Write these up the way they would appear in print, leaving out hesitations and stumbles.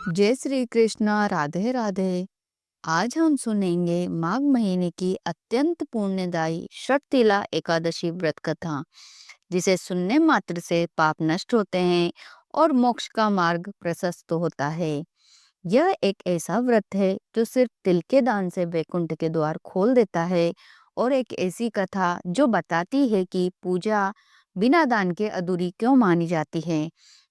जय श्री कृष्णा। राधे राधे। आज हम सुनेंगे माघ महीने की अत्यंत पुण्यदायी षटतिला एकादशी व्रत कथा, जिसे सुनने मात्र से पाप नष्ट होते हैं और मोक्ष का मार्ग प्रशस्त होता है। यह एक ऐसा व्रत है जो सिर्फ तिल के दान से वैकुंठ के द्वार खोल देता है, और एक ऐसी कथा जो बताती है कि पूजा बिना दान के अधूरी क्यों मानी जाती है।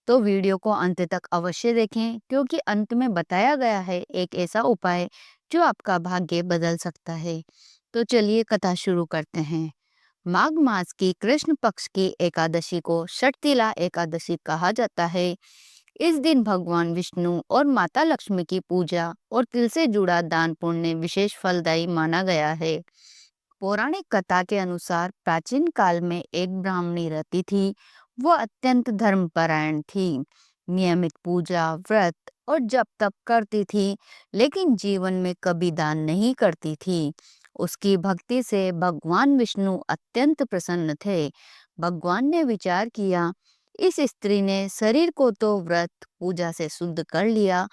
तो वीडियो को अंत तक अवश्य देखें, क्योंकि अंत में बताया गया है एक ऐसा उपाय जो आपका भाग्य बदल सकता है। तो चलिए कथा शुरू करते हैं। माघ मास की कृष्ण पक्ष की एकादशी को षटतिला एकादशी कहा जाता है। इस दिन भगवान विष्णु और माता लक्ष्मी की पूजा और तिल से जुड़ा दान पुण्य विशेष फलदायी माना गया है। पौराणिक कथा के अनुसार प्राचीन काल में एक ब्राह्मणी रहती थी। वह अत्यंत धर्मपरायण थी, नियमित पूजा व्रत और जप तप करती थी, लेकिन जीवन में कभी दान नहीं करती थी। उसकी भक्ति से भगवान विष्णु अत्यंत प्रसन्न थे। भगवान ने विचार किया, इस स्त्री ने शरीर को तो व्रत पूजा से शुद्ध कर लिया,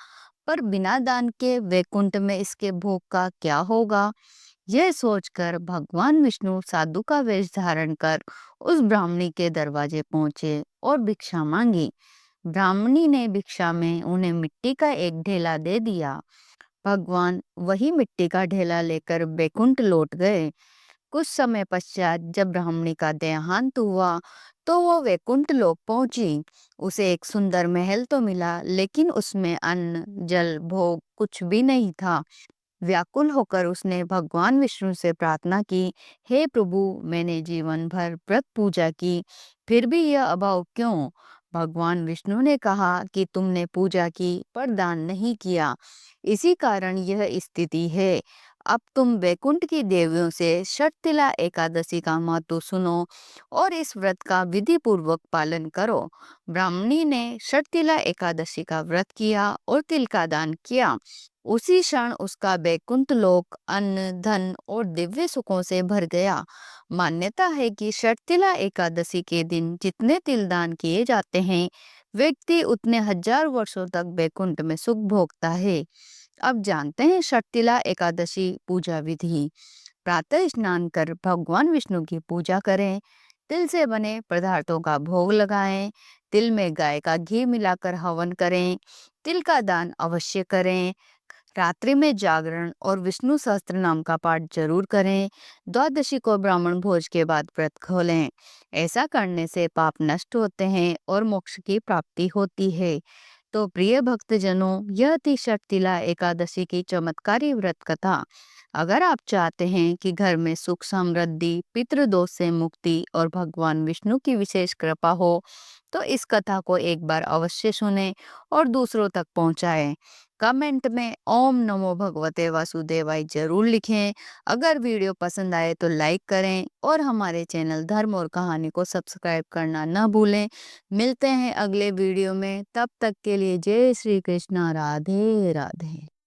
पर बिना दान के वैकुंठ में इसके भोग का क्या होगा। यह सोचकर भगवान विष्णु साधु का वेश धारण कर उस ब्राह्मणी के दरवाजे पहुंचे और भिक्षा मांगी। ब्राह्मणी ने भिक्षा में उन्हें मिट्टी का एक ढेला दे दिया। भगवान वही मिट्टी का ढेला लेकर बैकुंठ लौट गए। कुछ समय पश्चात जब ब्राह्मणी का देहांत हुआ तो वो वैकुंठ लोक पहुंची। उसे एक सुंदर महल तो मिला, लेकिन उसमें अन्न जल भोग कुछ भी नहीं था। व्याकुल होकर उसने भगवान विष्णु से प्रार्थना की, हे प्रभु, मैंने जीवन भर व्रत पूजा की, फिर भी यह अभाव क्यों। भगवान विष्णु ने कहा कि तुमने पूजा की पर दान नहीं किया, इसी कारण यह स्थिति है। अब तुम वैकुंठ की देवियों से षटतिला एकादशी का महत्व सुनो और इस व्रत का विधि पूर्वक पालन करो। ब्राह्मणी ने षटतिला एकादशी का व्रत किया और तिल का दान किया। उसी क्षण उसका बैकुंठ लोक अन्न धन और दिव्य सुखों से भर गया। मान्यता है कि षटतिला एकादशी के दिन जितने तिल दान किए जाते हैं, व्यक्ति उतने हजार वर्षों तक बैकुंठ में सुख भोगता है। अब जानते हैं षटतिला एकादशी पूजा विधि। प्रातः स्नान कर भगवान विष्णु की पूजा करें। तिल से बने पदार्थों का भोग लगाएं। तिल में गाय का घी मिलाकर हवन करें। तिल का दान अवश्य करें। रात्रि में जागरण और विष्णु सहस्त्र नाम का पाठ जरूर करें। द्वादशी को ब्राह्मण भोज के बाद व्रत खोलें। ऐसा करने से पाप नष्ट होते हैं और मोक्ष की प्राप्ति होती है। तो प्रिय भक्तजनों, यह थी षटतिला एकादशी की चमत्कारी व्रत कथा। अगर आप चाहते हैं कि घर में सुख समृद्धि, पितृदोष से मुक्ति और भगवान विष्णु की विशेष कृपा हो, तो इस कथा को एक बार अवश्य सुनें और दूसरों तक पहुंचाएं। कमेंट में ओम नमो भगवते वासुदेवाय जरूर लिखें। अगर वीडियो पसंद आए तो लाइक करें और हमारे चैनल धर्म और कहानी को सब्सक्राइब करना न भूलें। मिलते हैं अगले वीडियो में, तब तक के लिए जय श्री कृष्णा। राधे राधे।